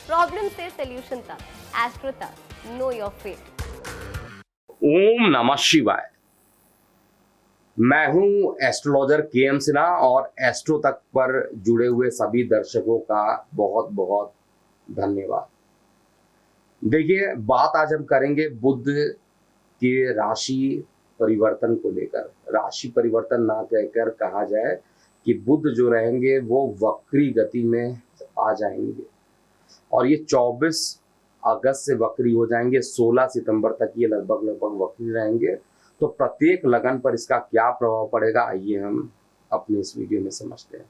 Problem से solution तक, astro तक, नो योर फेट। ओम नमः शिवाय। मैं हूं एस्ट्रोलॉजर के.एम. सिन्हा और एस्ट्रो तक पर जुड़े हुए सभी दर्शकों का बहुत बहुत धन्यवाद। देखिए, बात आज हम करेंगे बुध के राशि परिवर्तन को लेकर। राशि परिवर्तन ना कहकर कहा जाए कि बुध जो रहेंगे वो वक्री गति में आ जाएंगे और ये 24 अगस्त से वक्री हो जाएंगे। 16 सितंबर तक ये लगभग वक्री रहेंगे। तो प्रत्येक लगन पर इसका क्या प्रभाव पड़ेगा, आइए हम अपने इस वीडियो में समझते हैं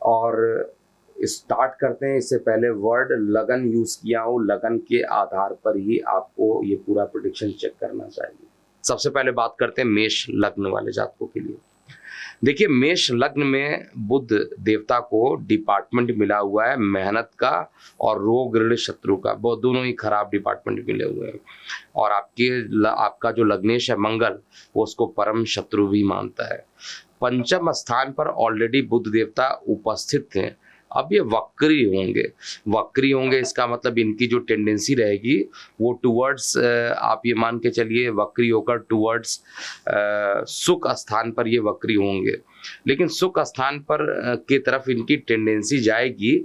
और स्टार्ट करते हैं। इससे पहले वर्ड लगन यूज किया हो, लगन के आधार पर ही आपको ये पूरा प्रेडिक्शन चेक करना चाहिए। सबसे पहले बात करते हैं मेष लग्न वाले जातकों के लिए। देखिए, मेष लग्न में बुध देवता को डिपार्टमेंट मिला हुआ है मेहनत का और रोग ऋण शत्रु का। वो दोनों ही खराब डिपार्टमेंट मिले हुए हैं और आपका जो लग्नेश है मंगल, वो उसको परम शत्रु भी मानता है। पंचम स्थान पर ऑलरेडी बुध देवता उपस्थित हैं। अब ये वक्री होंगे इसका मतलब इनकी जो टेंडेंसी रहेगी वो टुवर्ड्स, आप ये मान के चलिए, वक्री होकर टुवर्ड्स सुख स्थान पर ये वक्री होंगे। लेकिन सुख स्थान पर की तरफ इनकी टेंडेंसी जाएगी।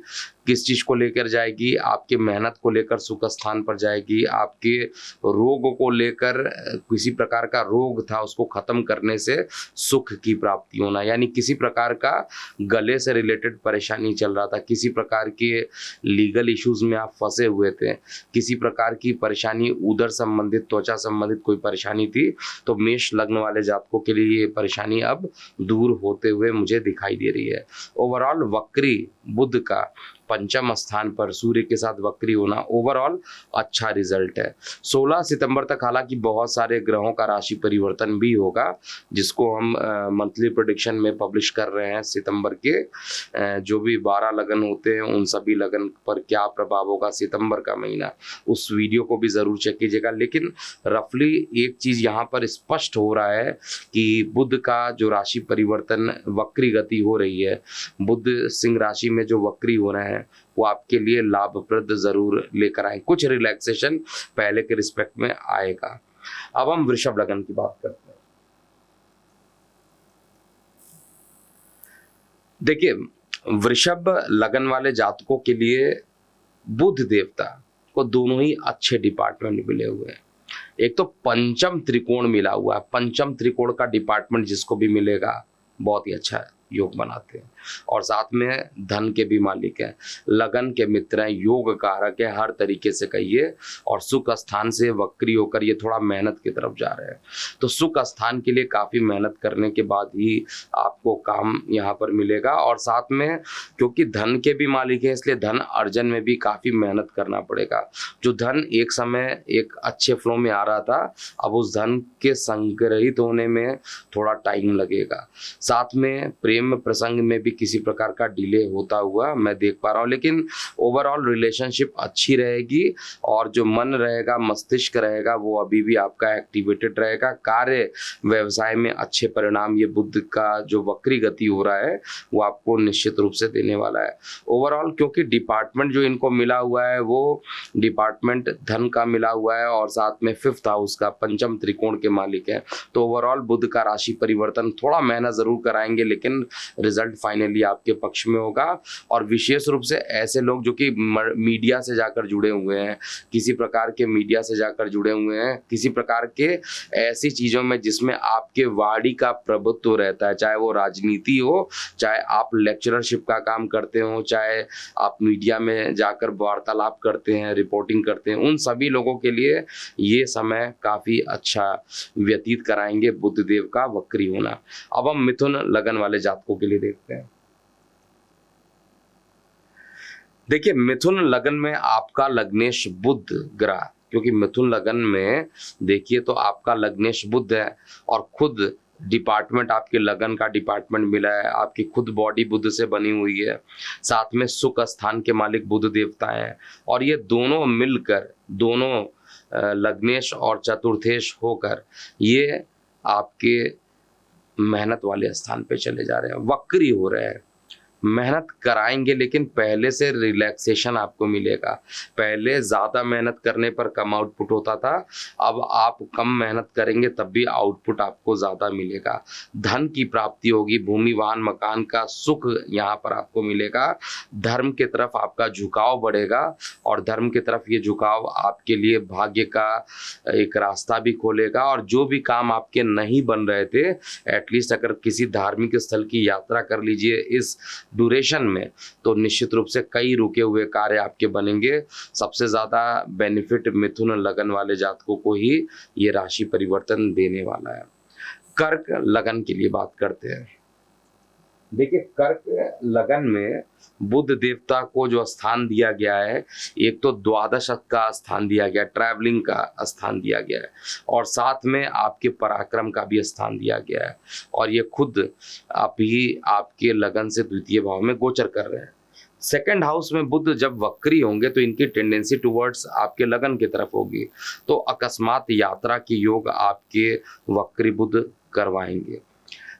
किस चीज को लेकर जाएगी? आपके मेहनत को लेकर सुख स्थान पर जाएगी। आपके रोग को लेकर, किसी प्रकार का रोग था उसको खत्म करने से सुख की प्राप्ति होना, यानी किसी प्रकार का गले से रिलेटेड परेशानी चल रहा था, किसी प्रकार के लीगल इश्यूज में आप फंसे हुए थे, किसी प्रकार की परेशानी उदर संबंधित, त्वचा संबंधित कोई परेशानी थी, तो मेष लग्न वाले जातकों के लिए ये परेशानी अब दूर होते हुए मुझे दिखाई दे रही है। ओवरऑल वक्री बुध का पंचम स्थान पर सूर्य के साथ वक्री होना ओवरऑल अच्छा रिजल्ट है। 16 सितंबर तक हालांकि बहुत सारे ग्रहों का राशि परिवर्तन भी होगा, जिसको हम मंथली प्रेडिक्शन में पब्लिश कर रहे हैं। सितंबर के जो भी 12 लगन होते हैं उन सभी लगन पर क्या प्रभाव होगा सितंबर का महीना, उस वीडियो को भी जरूर चेक कीजिएगा। लेकिन रफली एक चीज यहाँ पर स्पष्ट हो रहा है कि बुध का जो राशि परिवर्तन, वक्री गति हो रही है, बुध सिंह राशि में जो वक्री हो रहे हैं वो आपके लिए लाभप्रद जरूर लेकर आए। कुछ रिलैक्सेशन पहले के रिस्पेक्ट में आएगा। अब हम वृषभ लगन की बात करते हैं। देखिए, वृषभ लगन वाले जातकों के लिए बुध देवता को दोनों ही अच्छे डिपार्टमेंट मिले हुए हैं। एक तो पंचम त्रिकोण मिला हुआ है। पंचम त्रिकोण का डिपार्टमेंट जिसको भी मिलेगा बहुत ही अच्छा योग बनाते हैं और साथ में धन के भी मालिक हैं, लगन के मित्र हैं, योग कारक है हर तरीके से कहिए। और सुख स्थान से वक्री होकर ये थोड़ा मेहनत की तरफ जा रहे हैं, तो सुख स्थान के लिए काफी मेहनत करने के बाद ही आपको काम यहाँ पर मिलेगा। और साथ में क्योंकि धन के भी मालिक है, इसलिए धन अर्जन में भी काफी मेहनत करना पड़ेगा। जो धन एक समय एक अच्छे फ्लो में आ रहा था, अब उस धन के संग्रहित होने में थोड़ा टाइम लगेगा। साथ में प्रेम प्रसंग में भी किसी प्रकार का डिले होता हुआ मैं देख पा रहा हूँ, लेकिन ओवरऑल रिलेशनशिप अच्छी रहेगी और जो मन रहेगा, मस्तिष्क रहेगा, वो अभी भी आपका एक्टिवेटेड रहेगा। कार्य व्यवसाय में अच्छे परिणाम ये बुध का जो वक्री गति हो रहा है वो आपको निश्चित रूप से देने वाला है। ओवरऑल क्योंकि डिपार्टमेंट जो इनको मिला हुआ है वो डिपार्टमेंट धन का मिला हुआ है और साथ में 5th हाउस का पंचम त्रिकोण के मालिक है, तो ओवरऑल बुध का राशि परिवर्तन थोड़ा मेहनत जरूर कराएंगे, लेकिन रिजल्ट फाइनली आपके पक्ष में होगा। और विशेष रूप से ऐसे लोग जो कि मीडिया से जाकर जुड़े हुए हैं, किसी प्रकार के मीडिया से जाकर जुड़े हुए हैं, किसी प्रकार के ऐसी चीजों में जिसमें आपके वाणी का प्रभुत्व रहता है, चाहे वो राजनीति हो, चाहे आप लेक्चररशिप का काम करते हो, चाहे आप मीडिया में जाकर वार्तालाप करते हैं, रिपोर्टिंग करते हैं, उन सभी लोगों के लिए ये समय काफी अच्छा व्यतीत कराएंगे बुध देव का वक्री होना। अब हम मिथुन लगन वाले जातकों के लिए देखते हैं। देखिए, मिथुन लगन में आपका लग्नेश बुध ग्रह, क्योंकि मिथुन लगन में देखिए तो आपका लग्नेश बुध है और खुद डिपार्टमेंट आपके लगन का डिपार्टमेंट मिला है, आपकी खुद बॉडी बुध से बनी हुई है, साथ में सुख स्थान के मालिक बुध देवता हैं और ये दोनों मिलकर, दोनों लग्नेश और चतुर्थेश होकर ये आपके मेहनत वाले स्थान पे चले जा रहे हैं, वक्री हो रहे हैं। मेहनत कराएंगे लेकिन पहले से रिलैक्सेशन आपको मिलेगा। पहले ज़्यादा मेहनत करने पर कम आउटपुट होता था, अब आप कम मेहनत करेंगे तब भी आउटपुट आपको ज़्यादा मिलेगा। धन की प्राप्ति होगी, भूमि वाहन मकान का सुख यहाँ पर आपको मिलेगा। धर्म की तरफ आपका झुकाव बढ़ेगा और धर्म की तरफ ये झुकाव आपके लिए भाग्य का एक रास्ता भी खोलेगा। और जो भी काम आपके नहीं बन रहे थे, एटलीस्ट अगर किसी धार्मिक स्थल की यात्रा कर लीजिए इस ड्यूरेशन में, तो निश्चित रूप से कई रुके हुए कार्य आपके बनेंगे। सबसे ज़्यादा बेनिफिट मिथुन लगन वाले जातकों को ही ये राशि परिवर्तन देने वाला है। कर्क लगन के लिए बात करते हैं। देखिए, कर्क लगन में बुध देवता को जो स्थान दिया गया है, एक तो द्वादश का स्थान दिया गया, ट्रैवलिंग का स्थान दिया गया है, और साथ में आपके पराक्रम का भी स्थान दिया गया है। और ये खुद आप ही आपके लगन से द्वितीय भाव में गोचर कर रहे हैं। सेकंड हाउस में बुध जब वक्री होंगे तो इनकी टेंडेंसी टुवर्ड्स आपके लगन की तरफ होगी, तो अकस्मात यात्रा के योग आपके वक्री बुध करवाएंगे।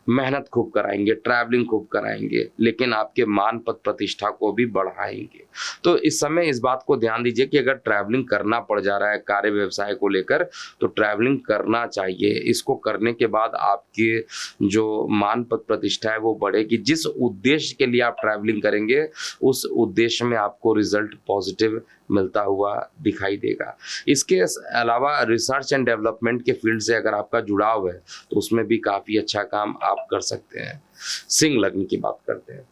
मेहनत खूब कराएंगे, ट्रैवलिंग खूब कराएंगे, लेकिन आपके मान पद प्रतिष्ठा को भी बढ़ाएंगे। तो इस समय इस बात को ध्यान दीजिए कि अगर ट्रैवलिंग करना पड़ जा रहा है कार्य व्यवसाय को लेकर, तो ट्रैवलिंग करना चाहिए। इसको करने के बाद आपके जो मान पद प्रतिष्ठा है वो बढ़ेगी। जिस उद्देश्य के लिए आप ट्रैवलिंग करेंगे उस उद्देश्य में आपको रिजल्ट पॉजिटिव मिलता हुआ दिखाई देगा। इसके अलावा रिसर्च एंड डेवलपमेंट के फील्ड से अगर आपका जुड़ाव है तो उसमें भी काफ़ी अच्छा काम आप कर सकते हैं। सिंह लग्न की बात करते हैं।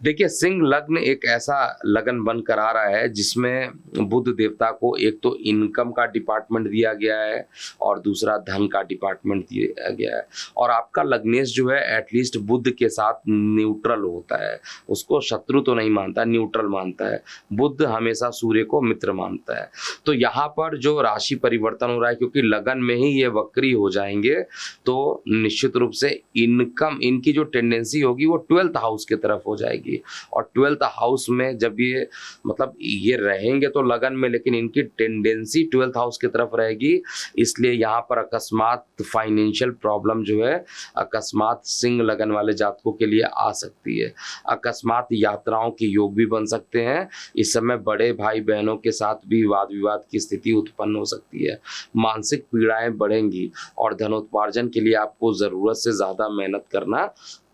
देखिए, सिंह लग्न एक ऐसा लगन बनकर आ रहा है जिसमें बुध देवता को एक तो इनकम का डिपार्टमेंट दिया गया है और दूसरा धन का डिपार्टमेंट दिया गया है। और आपका लग्नेश जो है एटलीस्ट बुध के साथ न्यूट्रल होता है, उसको शत्रु तो नहीं मानता, न्यूट्रल मानता है। बुध हमेशा सूर्य को मित्र मानता है। तो यहाँ पर जो राशि परिवर्तन हो रहा है, क्योंकि लगन में ही ये वक्री हो जाएंगे, तो निश्चित रूप से इनकम इनकी जो टेंडेंसी होगी वो 12th हाउस की तरफ हो जाएगी। और 12th हाउस में जब ये मतलब ये रहेंगे तो लगन में, लेकिन इनकी टेंडेंसी 12th हाउस की तरफ रहेगी। इसलिए यहाँ पर अकस्मात फाइनेंशियल प्रॉब्लम जो है अकस्मात सिंह लगन वाले जातकों के लिए आ सकती है। अकस्मात यात्राओं के योग भी बन सकते हैं। इस समय बड़े भाई बहनों के साथ भी वाद विवाद की स्थिति उत्पन्न हो सकती है। मानसिक पीड़ाएं बढ़ेंगी और धनोत्पार्जन के लिए आपको ज़रूरत से ज़्यादा मेहनत करना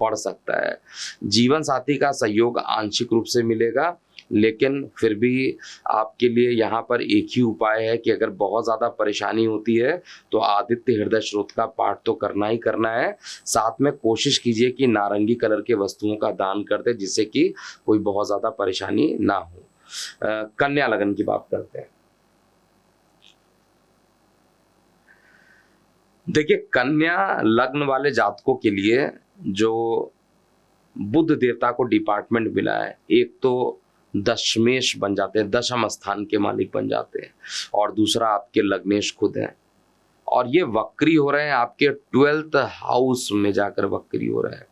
पड़ सकता है। जीवन साथी का सहयोग आंशिक रूप से मिलेगा, लेकिन फिर भी आपके लिए यहाँ पर एक ही उपाय है कि अगर बहुत ज़्यादा परेशानी होती है तो आदित्य हृदय स्रोत का पाठ तो करना ही करना है। साथ में कोशिश कीजिए कि नारंगी कलर के वस्तुओं का दान कर दे, जिससे कि कोई बहुत ज़्यादा परेशानी ना हो। कन्या लगन की बात करते हैं। देखिए, कन्या लग्न वाले जातकों के लिए जो बुध देवता को डिपार्टमेंट मिला है, एक तो दशमेश बन जाते हैं, दशम स्थान के मालिक बन जाते हैं, और दूसरा आपके लग्नेश खुद हैं। और ये वक्री हो रहे हैं आपके 12th हाउस में जाकर वक्री हो रहे हैं।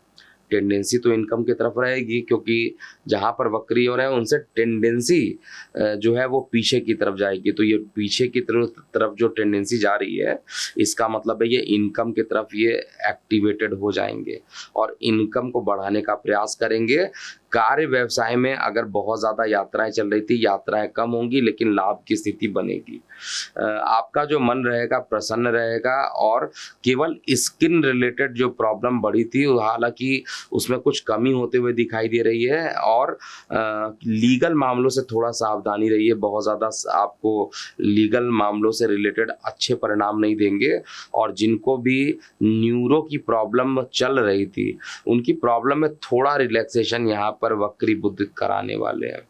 टेंडेंसी तो इनकम की तरफ रहेगी, क्योंकि जहाँ पर वक्री हो रहे हैं उनसे टेंडेंसी जो है वो पीछे की तरफ जाएगी। तो ये पीछे की तरफ जो टेंडेंसी जा रही है, इसका मतलब है ये इनकम की तरफ ये एक्टिवेटेड हो जाएंगे और इनकम को बढ़ाने का प्रयास करेंगे। कार्य व्यवसाय में अगर बहुत ज़्यादा यात्राएं चल रही थी, यात्राएं कम होंगी, लेकिन लाभ की स्थिति बनेगी। आपका जो मन रहेगा प्रसन्न रहेगा, और केवल स्किन रिलेटेड जो प्रॉब्लम बढ़ी थी, हालांकि उसमें कुछ कमी होते हुए दिखाई दे रही है। और लीगल मामलों से थोड़ा सावधानी रहिए। बहुत ज़्यादा आपको लीगल मामलों से रिलेटेड अच्छे परिणाम नहीं देंगे। और जिनको भी न्यूरो की प्रॉब्लम चल रही थी, उनकी प्रॉब्लम में थोड़ा रिलैक्सेशन यहाँ पर वक्री बुध कराने वाले हैं।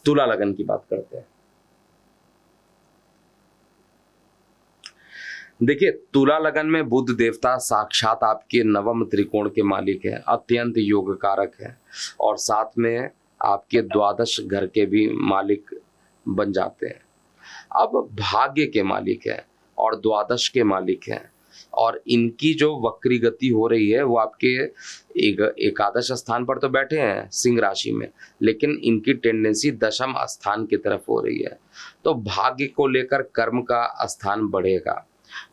तुला लगन की बात करते हैं। देखिए, तुला लगन में बुध देवता साक्षात आपके नवम त्रिकोण के मालिक हैं, अत्यंत योग कारक हैं, और साथ में आपके द्वादश घर के भी मालिक बन जाते हैं। अब भाग्य के मालिक हैं और द्वादश के मालिक हैं, और इनकी जो वक्री गति हो रही है वो आपके एकादश स्थान पर तो बैठे हैं सिंह राशि में, लेकिन इनकी टेंडेंसी दशम स्थान की तरफ हो रही है। तो भाग्य को लेकर कर्म का स्थान बढ़ेगा।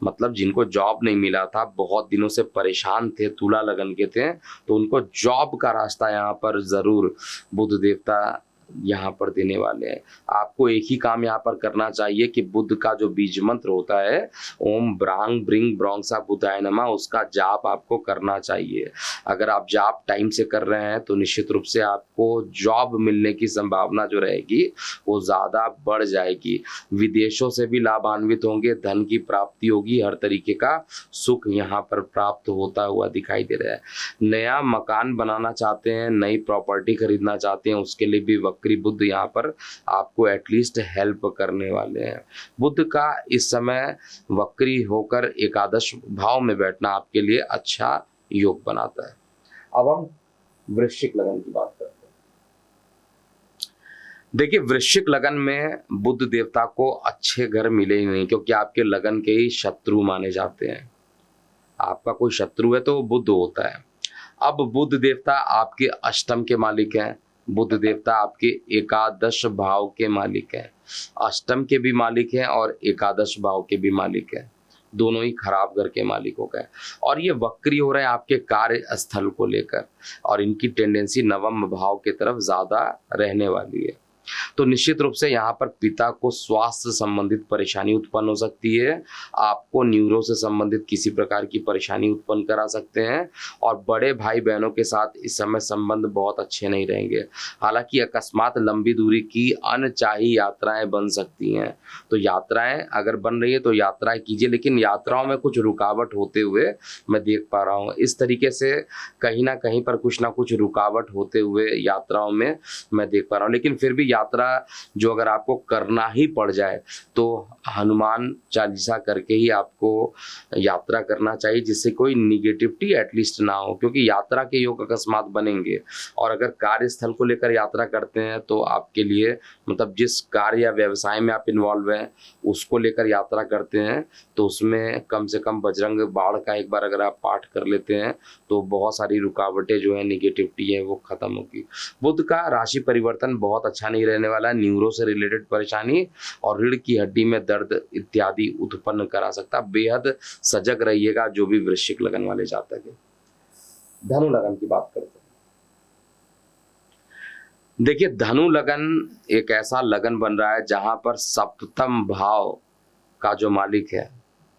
मतलब जिनको जॉब नहीं मिला था, बहुत दिनों से परेशान थे, तुला लगन के थे, तो उनको जॉब का रास्ता यहाँ पर जरूर बुध देवता यहाँ पर देने वाले हैं। आपको एक ही काम यहाँ पर करना चाहिए कि बुध का जो बीज मंत्र होता है, ओम ब्रांग ब्रिंग ब्रॉन्गसा बुधाय नमः, उसका जाप आपको करना चाहिए। अगर आप जाप टाइम से कर रहे हैं तो निश्चित रूप से आपको जॉब मिलने की संभावना जो रहेगी वो ज़्यादा बढ़ जाएगी। विदेशों से भी लाभान्वित होंगे, धन की प्राप्ति होगी, हर तरीके का सुख यहाँ पर प्राप्त होता हुआ दिखाई दे रहा है। नया मकान बनाना चाहते हैं, नई प्रॉपर्टी खरीदना चाहते हैं, उसके लिए भी वक्री बुध यहाँ पर आपको एटलीस्ट हेल्प करने वाले हैं। बुध का इस समय वक्री होकर एकादश भाव में बैठना आपके लिए अच्छा योग बनाता है। अब हम वृश्चिक लगन की बात करते हैं। देखिए, वृश्चिक लगन में बुध देवता को अच्छे घर मिले ही नहीं, क्योंकि आपके लगन के ही शत्रु माने जाते हैं। आपका कोई शत्रु है तो वो बुध होता है। अब बुध देवता आपके अष्टम के मालिक हैं, बुध देवता आपके एकादश भाव के मालिक हैं। अष्टम के भी मालिक हैं और एकादश भाव के भी मालिक हैं, दोनों ही खराब घर के मालिक हो गए। और ये वक्री हो रहे हैं आपके कार्य स्थल को लेकर, और इनकी टेंडेंसी नवम भाव की तरफ ज्यादा रहने वाली है। तो निश्चित रूप से यहाँ पर पिता को स्वास्थ्य संबंधित परेशानी उत्पन्न हो सकती है, आपको न्यूरो से संबंधित किसी प्रकार की परेशानी उत्पन्न करा सकते हैं, और बड़े भाई बहनों के साथ इस समय संबंध बहुत अच्छे नहीं रहेंगे। हालांकि अकस्मात लंबी दूरी की अनचाही यात्राएं बन सकती हैं, तो यात्राएं अगर बन रही है तो यात्राएं कीजिए, लेकिन यात्राओं में कुछ रुकावट होते हुए मैं देख पा रहा हूँ। इस तरीके से कहीं ना कहीं पर कुछ ना कुछ रुकावट होते हुए यात्राओं में मैं देख पा रहा हूँ। लेकिन फिर भी यात्रा जो अगर आपको करना ही पड़ जाए तो हनुमान चालीसा करके ही आपको यात्रा करना चाहिए, जिससे कोई निगेटिविटी एटलीस्ट ना हो, क्योंकि यात्रा के योग अकस्मात बनेंगे। और अगर कार्यस्थल को लेकर यात्रा करते हैं तो आपके लिए, मतलब जिस कार्य या व्यवसाय में आप इन्वॉल्व हैं उसको लेकर यात्रा करते हैं, तो उसमें कम से कम बजरंग बाण का एक बार अगर आप पाठ कर लेते हैं तो बहुत सारी रुकावटें जो है, निगेटिविटी है, वो खत्म होगी। बुध का राशि परिवर्तन बहुत अच्छा नहीं रहने वाला है। न्यूरो से रिलेटेड परेशानी और रीढ़ की हड्डी में दर्द इत्यादि उत्पन्न करा सकता। बेहद सजग रहिएगा जो भी वृश्चिक लगन वाले जातक है। धनु लगन की बात करते हैं। देखिए, धनु लगन एक ऐसा लगन बन रहा है जहां पर सप्तम भाव का जो मालिक है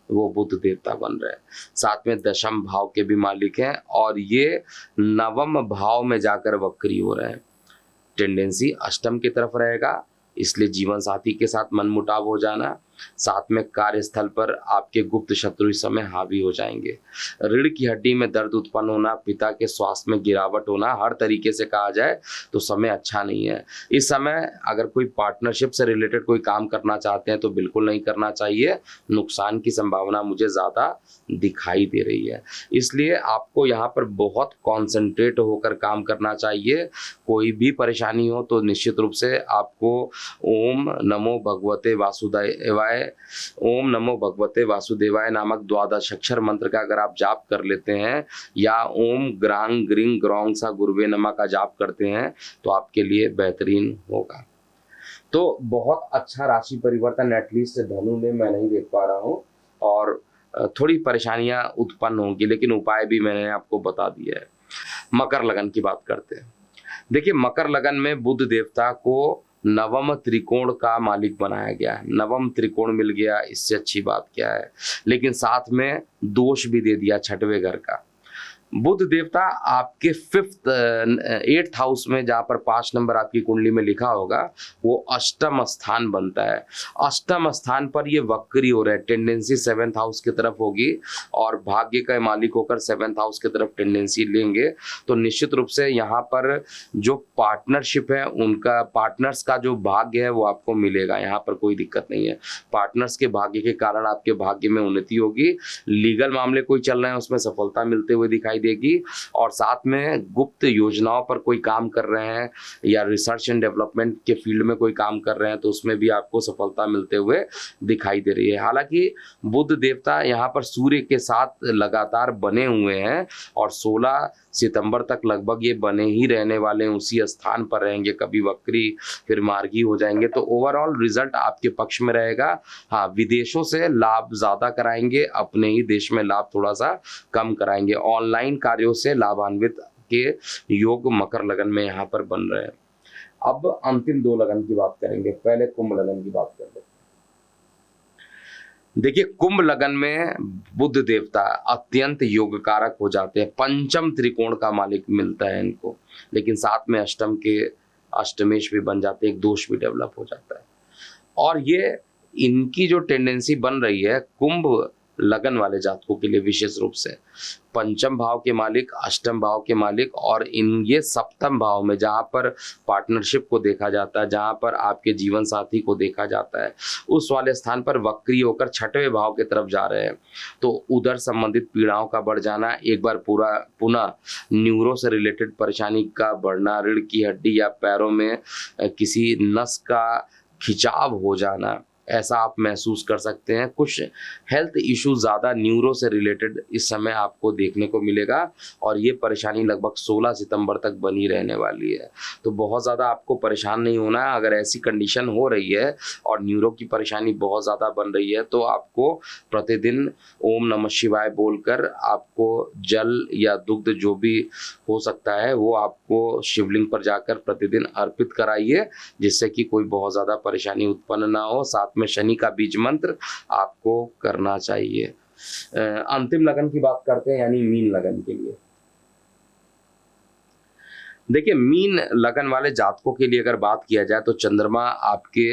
वो बुध देवता बन रहे हैं, साथ में दशम भाव के भी मालिक हैं, और ये नवम भाव में जाकर वक्री हो रहे हैं। टेंडेंसी अष्टम की तरफ रहेगा, इसलिए जीवन साथी के साथ मनमुटाव हो जाना, साथ में कार्यस्थल पर आपके गुप्त शत्रु इस समय हावी हो जाएंगे। रीढ़ की हड्डी में दर्द उत्पन्न होना, पिता के स्वास्थ्य में गिरावट होना, हर तरीके से कहा जाए तो समय अच्छा नहीं है। इस समय अगर कोई पार्टनरशिप से रिलेटेड कोई काम करना चाहते हैं तो बिल्कुल नहीं करना चाहिए, नुकसान की संभावना मुझे ज़्यादा दिखाई दे रही है। इसलिए आपको यहाँ पर बहुत कॉन्सेंट्रेट होकर काम करना चाहिए। कोई भी परेशानी हो तो निश्चित रूप से आपको ओम नमो भगवते वासुदेवाय, ओम नमो भगवते वासुदेवाय नामक द्वादश अक्षर मंत्र का अगर आप जाप कर लेते हैं, या ओम ग्रांग ग्रिंग ग्रौंग सा गुरुवे नमः का जाप करते हैं तो आपके लिए बेहतरीन होगा। तो बहुत अच्छा राशि परिवर्तन एटलीस्ट धनु में मैं नहीं देख पा रहा हूँ, और थोड़ी परेशानियां उत्पन्न होंगी, लेकिन उपाय भी मैंने आपको बता दिया है। मकर लगन की बात करते हैं। देखिए, मकर लगन में बुध देवता को नवम त्रिकोण का मालिक बनाया गया है। नवम त्रिकोण मिल गया, इससे अच्छी बात क्या है, लेकिन साथ में दोष भी दे दिया छठवें घर का। बुध देवता आपके 8th हाउस में, जहाँ पर 5 नंबर आपकी कुंडली में लिखा होगा, वो अष्टम स्थान बनता है। अष्टम स्थान पर ये वक्री हो रहा है, टेंडेंसी 7th हाउस की तरफ होगी, और भाग्य का मालिक होकर 7th हाउस की तरफ टेंडेंसी लेंगे। तो निश्चित रूप से यहाँ पर जो पार्टनरशिप है, उनका पार्टनर्स का जो भाग्य है वो आपको मिलेगा, यहाँ पर कोई दिक्कत नहीं है। पार्टनर्स के भाग्य के कारण आपके भाग्य में उन्नति होगी। लीगल मामले कोई चल रहे हैं उसमें सफलता मिलते हुए दिखाई देगी, और साथ में गुप्त योजनाओं पर कोई काम कर रहे हैं या रिसर्च एंड डेवलपमेंट के फील्ड में कोई काम कर रहे हैं तो उसमें भी आपको सफलता मिलते हुए दिखाई दे रही है। हालांकि बुध देवता यहाँ पर सूर्य के साथ लगातार बने हुए हैं, और 16 सितंबर तक लगभग ये बने ही रहने वाले हैं, उसी स्थान पर रहेंगे, कभी वक्री फिर मार्गी हो जाएंगे। तो ओवरऑल रिजल्ट आपके पक्ष में रहेगा। हाँ, विदेशों से लाभ ज़्यादा कराएंगे, अपने ही देश में लाभ थोड़ा सा कम कराएंगे। ऑनलाइन कार्यों से लाभान्वित के योग मकर लगन में यहाँ पर बन रहे हैं। अब अंतिम 2 लगन की बात करेंगे। पहले कुंभ लगन की बात कर लेते हैं। देखिए, कुंभ लगन में बुध देवता अत्यंत योग कारक हो जाते हैं, पंचम त्रिकोण का मालिक मिलता है इनको, लेकिन साथ में अष्टम के अष्टमेश भी बन जाते हैं, एक दोष भी डेवलप हो जाता है। और ये इनकी जो टेंडेंसी बन रही है कुंभ लगन वाले जातकों के लिए, विशेष रूप से पंचम भाव के मालिक, अष्टम भाव के मालिक, और इन ये सप्तम भाव में जहाँ पर पार्टनरशिप को देखा जाता है, जहाँ पर आपके जीवन साथी को देखा जाता है, उस वाले स्थान पर वक्री होकर 6वें भाव की तरफ जा रहे हैं। तो उधर संबंधित पीड़ाओं का बढ़ जाना, एक बार पुनः न्यूरो से रिलेटेड परेशानी का बढ़ना, रीढ़ की हड्डी या पैरों में किसी नस का खिंचाव हो जाना, ऐसा आप महसूस कर सकते हैं। कुछ हेल्थ इश्यू ज़्यादा न्यूरो से रिलेटेड इस समय आपको देखने को मिलेगा, और ये परेशानी लगभग 16 सितंबर तक बनी रहने वाली है। तो बहुत ज़्यादा आपको परेशान नहीं होना है। अगर ऐसी कंडीशन हो रही है और न्यूरो की परेशानी बहुत ज़्यादा बन रही है, तो आपको प्रतिदिन ओम नमः शिवाय बोलकर आपको जल या दुग्ध जो भी हो सकता है वो आपको शिवलिंग पर जाकर प्रतिदिन अर्पित कराइए, जिससे कि कोई बहुत ज़्यादा परेशानी उत्पन्न ना हो। साथ में शनि का बीज मंत्र आपको करना चाहिए। अंतिम लगन की बात करते हैं, यानी मीन लगन के लिए। देखिए, मीन लगन वाले जातकों के लिए अगर बात किया जाए तो चंद्रमा आपके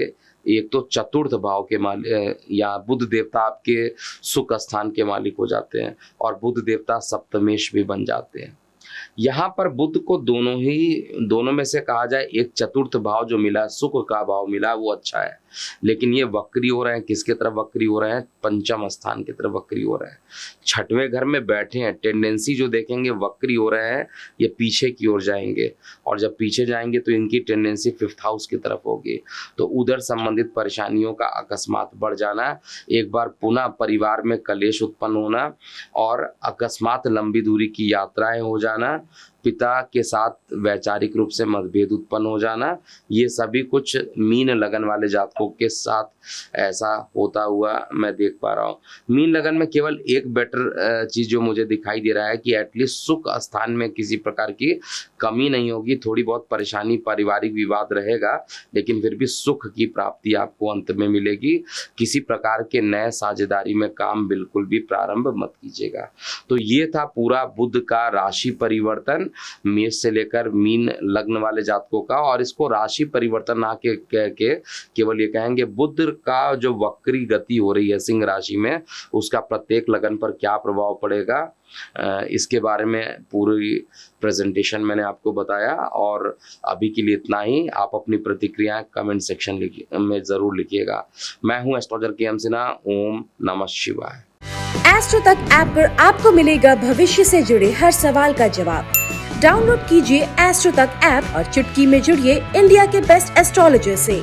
एक तो चतुर्थ भाव के मालिक, या बुध देवता आपके सुख स्थान के मालिक हो जाते हैं, और बुध देवता सप्तमेश भी बन जाते हैं। यहाँ पर बुध को दोनों में से कहा जाए, एक चतुर्थ भाव जो मिला, सुख का भाव मिला, वो अच्छा है, लेकिन ये वक्री हो रहे हैं। किसके तरफ वक्री हो रहे हैं? पंचम स्थान की तरफ वक्री हो रहे हैं। 6वें घर में बैठे हैं, टेंडेंसी जो देखेंगे वक्री हो रहे हैं, ये पीछे की ओर जाएंगे, और जब पीछे जाएंगे तो इनकी टेंडेंसी 5th हाउस की तरफ होगी। तो उधर संबंधित परेशानियों का अकस्मात बढ़ जाना, एक बार पुनः परिवार में कलेश उत्पन्न होना, और अकस्मात लंबी दूरी की यात्राएं हो जाना, पिता के साथ वैचारिक रूप से मतभेद उत्पन्न हो जाना, ये सभी कुछ मीन लगन वाले जातकों के साथ ऐसा होता हुआ मैं देख पा रहा हूँ। मीन लगन में केवल एक बेटर चीज़ जो मुझे दिखाई दे रहा है कि एटलीस्ट सुख स्थान में किसी प्रकार की कमी नहीं होगी। थोड़ी बहुत परेशानी, पारिवारिक विवाद रहेगा, लेकिन फिर भी सुख की प्राप्ति आपको अंत में मिलेगी। किसी प्रकार के नए साझेदारी में काम बिल्कुल भी प्रारंभ मत कीजिएगा। तो ये था पूरा बुध का राशि परिवर्तन, मेष से लेकर मीन लग्न वाले जातकों का। और इसको राशि परिवर्तन ना के केवल ये कहेंगे बुध का जो वक्री गति हो रही है सिंह राशि में, उसका प्रत्येक लगन पर क्या प्रभाव पड़ेगा, इसके बारे में पूरी प्रेजेंटेशन मैंने आपको बताया। और अभी के लिए इतना ही। आप अपनी प्रतिक्रिया कमेंट सेक्शन में जरूर लिखिएगा। मैं हूं एस्ट्रोलॉजर के एम सिन्हा। ओम नमः शिवाय। एस्ट्रो तक ऐप पर आपको मिलेगा भविष्य से जुड़े हर सवाल का जवाब। डाउनलोड कीजिए एस्ट्रो तक ऐप और चुटकी में जुड़िए इंडिया के बेस्ट एस्ट्रोलॉजर से।